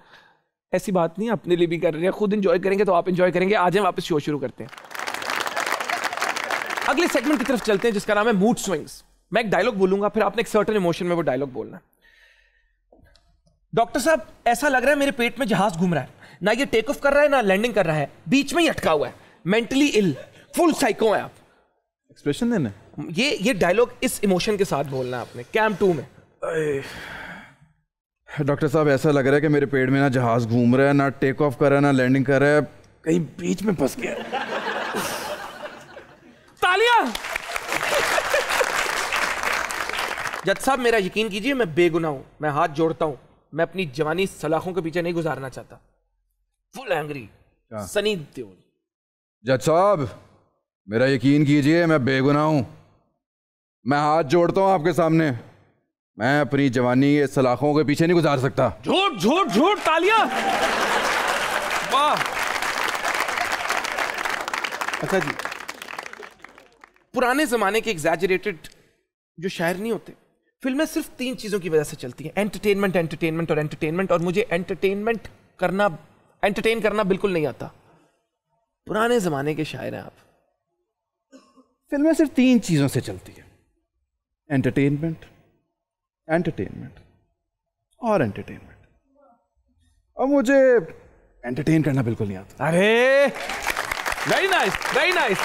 ऐसी बात नहीं, अपने लिए भी कर रहे हैं। खुद इंजॉय करेंगे तो आप इंजॉय करेंगे। आ जाए वापस शो शुरू करते हैं। अगले सेगमेंट की तरफ चलते हैं जिसका नाम है मूड स्विंग्स। मैं एक डायलॉग बोलूंगा, फिर आपने एक सर्टेन इमोशन में वो डायलॉग बोलना। डॉक्टर साहब, ऐसा लग रहा है मेरे पेट में जहाज घूम रहा है, ना ये टेक ऑफ कर रहा है ना लैंडिंग कर रहा है, बीच में ही अटका हुआ है, मेंटली इल, फुल साइको है आप। एक्सप्रेशन देना। ये डायलॉग इस इमोशन के साथ बोलना है आपने। कैम 2 में। डॉक्टर साहब, ऐसा लग रहा है कि मेरे पेट में ना जहाज घूम रहा है, ना टेक ऑफ कर रहा है, ना लैंडिंग कर रहा है, कहीं बीच में फंस गया। तालियां। जज साहब, मेरा यकीन कीजिए, मैं बेगुनाह हूं। मैं हाथ जोड़ता हूं। मैं अपनी जवानी सलाखों के पीछे नहीं गुजारना चाहता। Full angry Sunny Deol. जज साहब, मेरा यकीन कीजिए, मैं बेगुनाह हूं। मैं हाथ जोड़ता हूं आपके सामने। मैं अपनी जवानी के सलाखों के पीछे नहीं गुजार सकता। झूठ झूठ झूठ। तालियां। वाह। अच्छा जी, पुराने जमाने के एग्जैजरेटेड जो शायर नहीं होते, फिल्में सिर्फ 3 चीजों की वजह से चलती हैं। एंटरटेनमेंट, एंटरटेनमेंट और एंटरटेनमेंट। और मुझे एंटरटेन करना बिल्कुल नहीं आता। पुराने जमाने के शायर हैं आप। फिल्में सिर्फ 3 चीजों से चलती है, एंटरटेनमेंट, एंटरटेनमेंट और एंटरटेनमेंट। और मुझे एंटरटेन करना बिल्कुल नहीं आता। अरे very nice, very nice.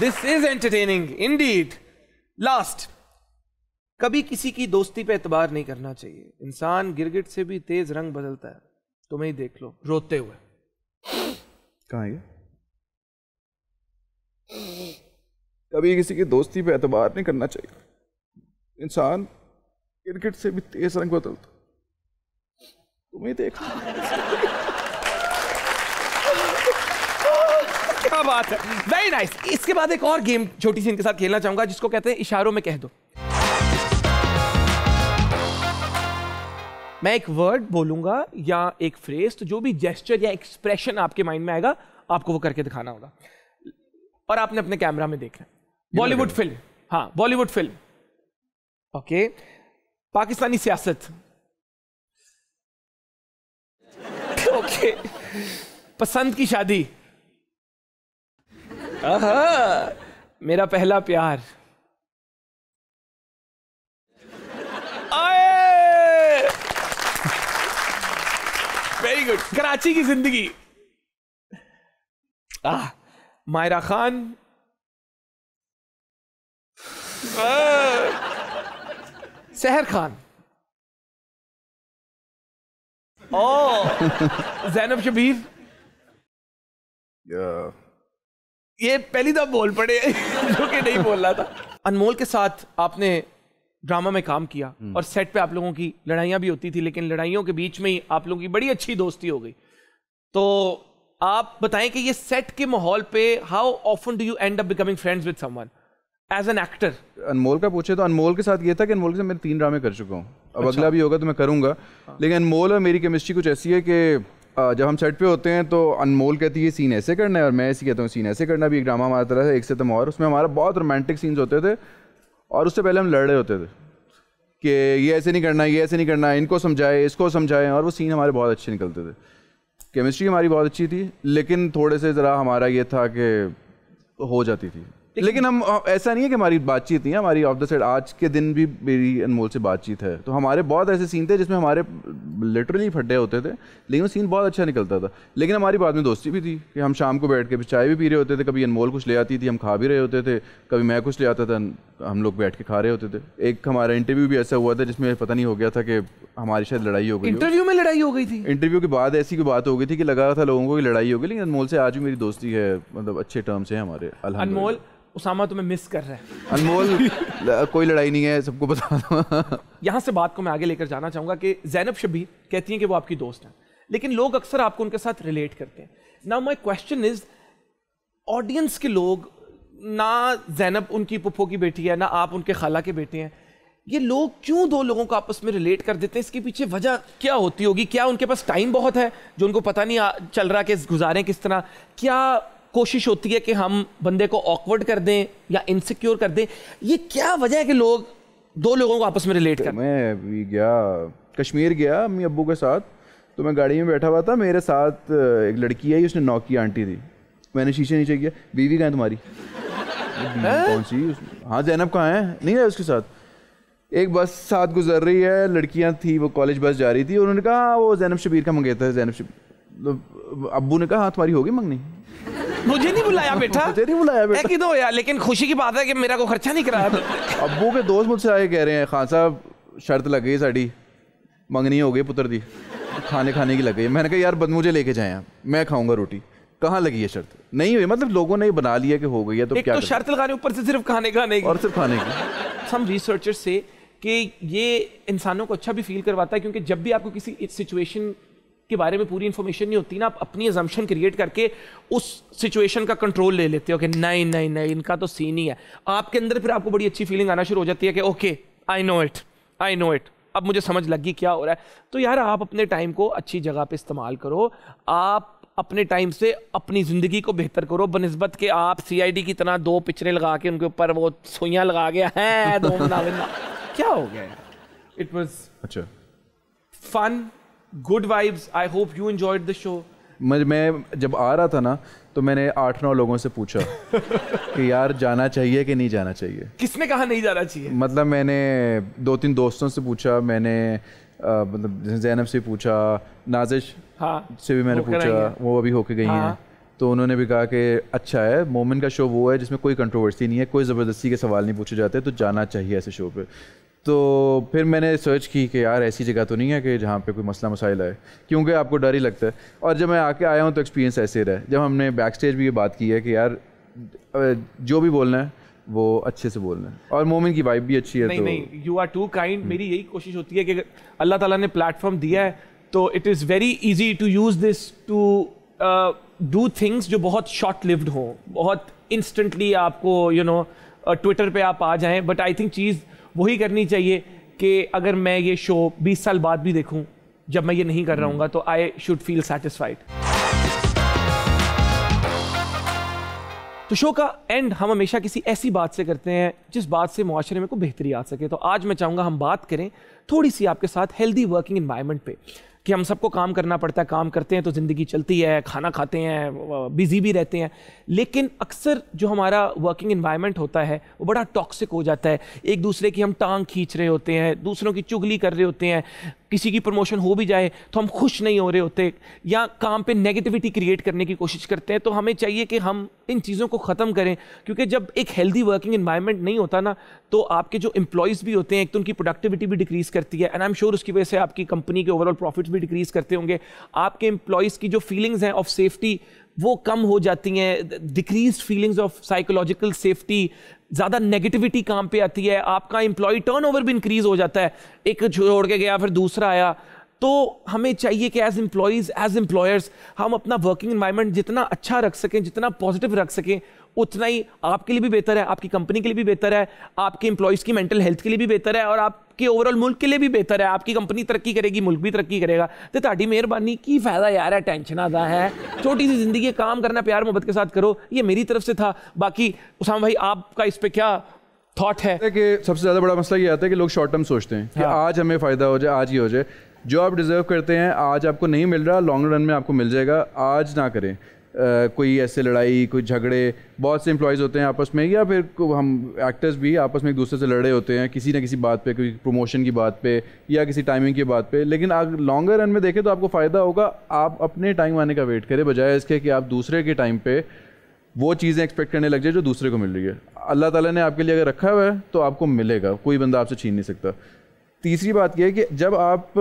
This is entertaining Indeed. Last, कभी किसी की दोस्ती पे एतबार नहीं करना चाहिए। इंसान गिरगिट से भी तेज रंग बदलता है। तुम्हें ही देख लो रोते हुए। कहाँ है? कभी किसी की दोस्ती पे एतबार नहीं करना चाहिए। इंसान क्रिकेट से भी तेज रंग बदलता, तुम्हें देखा। क्या बात है, वेरी नाइस। इसके बाद एक और गेम छोटी सी इनके साथ खेलना चाहूंगा जिसको कहते हैं इशारों में कह दो। मैं एक वर्ड बोलूंगा या एक फ्रेज, तो जो भी जेस्चर या एक्सप्रेशन आपके माइंड में आएगा आपको वो करके दिखाना होगा और आपने अपने कैमरा में देखना है। बॉलीवुड फिल्म, हाँ बॉलीवुड फिल्म, ओके। पाकिस्तानी सियासत, ओके। पसंद की शादी, मेरा पहला प्यार, वेरी गुड। कराची की जिंदगी, मायरा खान, सहर खान, ज़ैनब शबीर। ये पहली दफा बोल पड़े जो कि नहीं बोल रहा था। अनमोल के साथ आपने ड्रामा में काम किया और सेट पे आप लोगों की लड़ाइयाँ भी होती थी, लेकिन लड़ाइयों के बीच में ही आप लोगों की बड़ी अच्छी दोस्ती हो गई। तो आप बताएं कि ये सेट के माहौल पे how often do you end up becoming friends with someone as an actor? Anmol का पूछे तो अनमोल के साथ ये था कि अनमोल के साथ मेरे 3 ड्रामे कर चुका हूँ। अब अगला भी होगा तो मैं करूँगा, लेकिन अनमोल और मेरी केमिस्ट्री कुछ ऐसी है कि जब हम सेट पे होते हैं तो अनमोल कहती है सीन ऐसे करना है और मैं ऐसे कहता हूँ सीन ऐसे करना। भी एक ड्रामा हमारा तरह है एक से तुम और, उसमें हमारा बहुत रोमांटिक सीन्स होते थे और उससे पहले हम लड़ रहे होते थे कि ये ऐसे नहीं करना, ये ऐसे नहीं करना, इनको समझाए, इसको समझाएं, और वो सीन हमारे बहुत अच्छे निकलते थे। केमिस्ट्री हमारी बहुत अच्छी थी, लेकिन थोड़े से ज़रा हमारा ये था कि हो जाती थी। लेकिन हम ऐसा नहीं है कि हमारी बातचीत नहीं है, हमारी ऑफ द साइड आज के दिन भी मेरी अनमोल से बातचीत है। तो हमारे बहुत ऐसे सीन थे जिसमें हमारे लिटरली फटे होते थे, लेकिन वो सीन बहुत अच्छा निकलता था। लेकिन हमारी बाद में दोस्ती भी थी कि हम शाम को बैठ के चाय भी पी रहे होते थे, कभी अनमोल कुछ ले आती थी हम खा भी रहे होते थे, कभी मैं कुछ ले आता था हम लोग बैठ के खा रहे होते थे। एक हमारा इंटरव्यू भी ऐसा हुआ था जिसमें पता नहीं हो गया था कि हमारी शायद लड़ाई हो गई। इंटरव्यू में लड़ाई हो गई थी? इंटरव्यू के बाद ऐसी कोई बात हो गई थी कि लगा था लोगों को कि लड़ाई हो गई, लेकिन अनमोल से आज भी मेरी दोस्ती है, मतलब अच्छे टर्म्स हैं हमारे। अनमोल उसामा तुम्हें मिस कर रहा है। अनमोल कोई लड़ाई नहीं है, सबको बता दो। यहाँ से बात को मैं आगे लेकर जाना चाहूँगा कि ज़ैनब शबीर कहती हैं कि वो आपकी दोस्त हैं, लेकिन लोग अक्सर आपको उनके साथ रिलेट करते हैं। Now my question is, audience के लोग, ना ज़ैनब उनकी पुप्पो की बेटी है, ना आप उनके खाला के बेटे हैं, ये लोग क्यों दो लोगों को आपस में रिलेट कर देते हैं? इसके पीछे वजह क्या होती होगी? क्या उनके पास टाइम बहुत है जो उनको पता नहीं चल रहा कि गुजारें किस तरह? क्या कोशिश होती है कि हम बंदे को ऑकवर्ड कर दें या इनसिक्योर कर दें? ये क्या वजह है कि लोग दो लोगों को आपस में रिलेट कर? मैं भी गया कश्मीर गया अम्मी अब्बू के साथ, तो मैं गाड़ी में बैठा हुआ था, मेरे साथ एक लड़की आई, उसने नॉक की आंटी थी, मैंने शीशे नीचे किया, बीवी कहाँ है तुम्हारी? कौन सी? हाँ ज़ैनब कहाँ है? नहीं है उसके साथ। एक बस साथ गुजर रही है, लड़कियां थी, वो कॉलेज बस जा रही थी, उन्होंने कहा वो ज़ैनब शबीर का मंगेता है। ज़ैनब शबीर, अब्बू ने कहा हाँ तुम्हारी होगी मंगनी। मुझे नहीं बुलाया बेटा, मुझे नहीं बुलाया बेटा। कि दो यार, लेकिन खुशी की बात है कि मेरा को खर्चा नहीं कराया। अब्बू के दोस्त मुझसे आए कह रहे हैं खान साहब शर्त लग गई, साड़ी मंगनी हो गई पुत्र दी, खाने की लग गई। मैंने कहा यार बद मुझे लेके जाए, मैं खाऊंगा रोटी। कहाँ लगी है शर्त? नहीं हुई, मतलब लोगों ने बना लिया कि हो गई है, तो क्या तो शर्त लगाने ऊपर से सिर्फ खाने की और सिर्फ खाने की। सम रिसर्चर्स से कि ये इंसानों को अच्छा भी फील करवाता है, क्योंकि जब भी आपको किसी सिचुएशन के बारे में पूरी इंफॉर्मेशन नहीं होती ना, आप अपनी अजम्पशन क्रिएट करके उस सिचुएशन का कंट्रोल ले लेते हो कि नहीं नहीं नहीं इनका तो सीन ही है। आपके अंदर फिर आपको बड़ी अच्छी फीलिंग आना शुरू हो जाती है कि ओके आई नो इट, अब मुझे समझ लगी क्या हो रहा है। तो यार आप अपने टाइम को अच्छी जगह पे इस्तेमाल करो, आप अपने टाइम से अपनी ज़िंदगी को बेहतर करो, बनिस्बत के आप CID की तरह 2 पिक्चरें लगा के उनके ऊपर वो सुइयाँ लगा गया है 2 महीना। क्या हो गया? इट वाज अच्छा fun, good vibes. I hope you enjoyed the show. मैं जब आ रहा था ना, तो मैंने 8-9 लोगों से पूछा कि यार जाना चाहिए कि नहीं जाना चाहिए। किसने कहा नहीं जाना चाहिए? मतलब मैंने 2-3 दोस्तों से पूछा, मैंने मतलब ज़ैनब से पूछा, नाजिश से भी मैंने पूछा, वो अभी होके गई हैं, तो उन्होंने भी कहा कि अच्छा है, मोमिन का शो वो है जिसमें कोई कंट्रोवर्सी नहीं है, कोई ज़बरदस्ती के सवाल नहीं पूछे जाते, तो जाना चाहिए ऐसे शो पे। तो फिर मैंने सर्च की कि यार ऐसी जगह तो नहीं है कि जहाँ पे कोई मसला मसाइल आए, क्योंकि आपको डर ही लगता है। और जब मैं आके आया हूँ तो एक्सपीरियंस ऐसे रहा है। जब हमने बैक स्टेज भी ये बात की है कि यार जो भी बोलना है वो अच्छे से बोलना है। और मोमिन की वाइब भी अच्छी है। नहीं तो नहीं, यू आर टू काइंड। मेरी यही कोशिश होती है कि अगर अल्लाह ताला ने प्लेटफॉर्म दिया है तो it is very easy to use this to do things जो बहुत शॉर्ट लिव्ड हो, बहुत इंस्टेंटली आपको ट्विटर पे आप आ जाएं। बट आई थिंक चीज़ वही करनी चाहिए कि अगर मैं ये शो 20 साल बाद भी देखूं, जब मैं ये नहीं कर रहा हूँ तो आई शुड फील सेटिस्फाइड। तो शो का एंड हम हमेशा किसी ऐसी बात से करते हैं जिस बात से मुआशरे में कोई बेहतरी आ सके। तो आज मैं चाहूँगा हम बात करें थोड़ी सी आपके साथ हेल्दी वर्किंग एनवायरनमेंट पे, कि हम सबको काम करना पड़ता है, काम करते हैं तो ज़िंदगी चलती है, खाना खाते हैं, बिजी भी रहते हैं, लेकिन अक्सर जो हमारा वर्किंग एनवायरनमेंट होता है वो बड़ा टॉक्सिक हो जाता है। एक दूसरे की हम टांग खींच रहे होते हैं, दूसरों की चुगली कर रहे होते हैं, किसी की प्रमोशन हो भी जाए तो हम खुश नहीं हो रहे होते, या काम पे नेगेटिविटी क्रिएट करने की कोशिश करते हैं। तो हमें चाहिए कि हम इन चीज़ों को ख़त्म करें, क्योंकि जब एक हेल्दी वर्किंग एनवायरनमेंट नहीं होता ना, तो आपके जो एम्प्लॉयज़ भी होते हैं, एक तो उनकी प्रोडक्टिविटी भी डिक्रीज़ करती है, एंड आई एम श्योर उसकी वजह से आपकी कंपनी के ओवरऑल प्रॉफिट्स भी डिक्रीज़ करते होंगे। आपके एम्प्लॉयज़ की जो फीलिंग्स हैं ऑफ सेफ्टी वो कम हो जाती हैं, decrease feelings of psychological safety, ज़्यादा नेगेटिविटी काम पे आती है, आपका एम्प्लॉय टर्नओवर भी इंक्रीज हो जाता है, एक छोड़ के गया फिर दूसरा आया। तो हमें चाहिए कि एज एम्प्लॉयज़, एज एम्प्लॉयर्स, हम अपना वर्किंग एनवायरनमेंट जितना अच्छा रख सकें, जितना पॉजिटिव रख सकें, उतना ही आपके लिए भी बेहतर है, आपकी कंपनी के लिए भी बेहतर है, आपके एम्प्लॉयज़ की मेंटल हेल्थ के लिए भी बेहतर है, और आपके ओवरऑल मुल्क के लिए भी बेहतर है। आपकी कंपनी तरक्की करेगी, मुल्क भी तरक्की करेगा। तो ताड़ी मेहरबानी की फ़ायदा यार है, टेंशन आता है, छोटी सी ज़िंदगी है, काम करना प्यार मोहब्बत के साथ करो। ये मेरी तरफ से था। बाकी उसामा भाई आपका इस पर क्या थॉट है? कि सबसे ज़्यादा बड़ा मसला ये आता है कि लोग शॉर्ट टर्म सोचते हैं कि आज हमें फ़ायदा हो जाए, आज ही हो जाए। जो आप डिज़र्व करते हैं आज आपको नहीं मिल रहा, लॉन्ग रन में आपको मिल जाएगा। आज ना करें कोई ऐसे लड़ाई, कोई झगड़े। बहुत से एम्प्लॉयज़ होते हैं आपस में, या फिर हम एक्टर्स भी आपस में एक दूसरे से लड़े होते हैं किसी ना किसी बात पे, कोई प्रमोशन की बात पे या किसी टाइमिंग की बात पे। लेकिन आप लॉन्गर रन में देखें तो आपको फ़ायदा होगा। आप अपने टाइम आने का वेट करें, बजाय इसके कि आप दूसरे के टाइम पे वो चीज़ें एक्सपेक्ट करने लग जाए जो दूसरे को मिल रही है। अल्लाह ताला ने आपके लिए अगर रखा हुआ है तो आपको मिलेगा, कोई बंदा आपसे छीन नहीं सकता। तीसरी बात यह है कि जब आप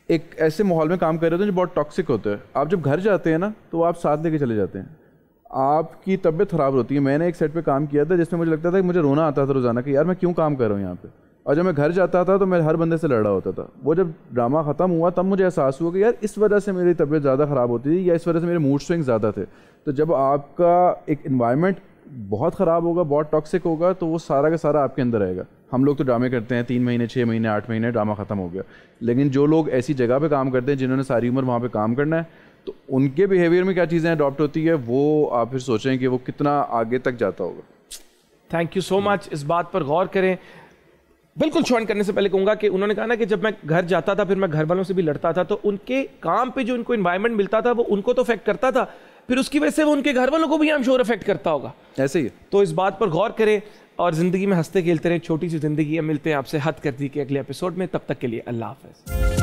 एक ऐसे माहौल में काम कर रहे हो जो बहुत टॉक्सिक होता है, आप जब घर जाते हैं ना तो आप साथ लेके चले जाते हैं, आपकी तबीयत ख़राब होती है। मैंने एक सेट पे काम किया था जिसमें मुझे लगता था कि मुझे रोना आता था रोज़ाना कि यार मैं क्यों काम कर रहा हूँ यहाँ पे। और जब मैं घर जाता था तो मैं हर बंदे से लड़ रहा होता था। वो जब ड्रामा ख़त्म हुआ तब मुझे एहसास हुआ कि यार इस वजह से मेरी तबीयत ज़्यादा ख़राब होती थी, या इस वजह से मेरे मूड स्विंग ज़्यादा थे। तो जब आपका एक इन्वायरमेंट बहुत ख़राब होगा, बहुत टॉक्सिक होगा, तो वो सारा का सारा आपके अंदर आएगा। हम लोग तो ड्रामे करते हैं 3 महीने, 6 महीने, 8 महीने, ड्रामा ख़त्म हो गया। लेकिन जो लोग ऐसी जगह पे काम करते हैं जिन्होंने सारी उम्र वहाँ पे काम करना है, तो उनके बिहेवियर में क्या चीज़ें अडॉप्ट होती है वो आप फिर सोचें कि वो कितना आगे तक जाता होगा। Thank you so much. इस बात पर गौर करें। बिल्कुल ज्वाइन करने से पहले कहूँगा कि उन्होंने कहा ना कि जब मैं घर जाता था फिर मैं घर वालों से भी लड़ता था, तो उनके काम पे जो उनको इन्वायरमेंट मिलता था वो उनको तो अफेक्ट करता था, फिर उसकी वजह से वो उनके घर वालों को भी आई एम श्योर अफेक्ट करता होगा। ऐसे ही तो इस बात पर गौर करें और ज़िंदगी में हंसते खेलते रहें। छोटी सी ज़िंदगी है। मिलते हैं आपसे हद कर दी के अगले एपिसोड में। तब तक के लिए अल्लाह हाफ़िज़।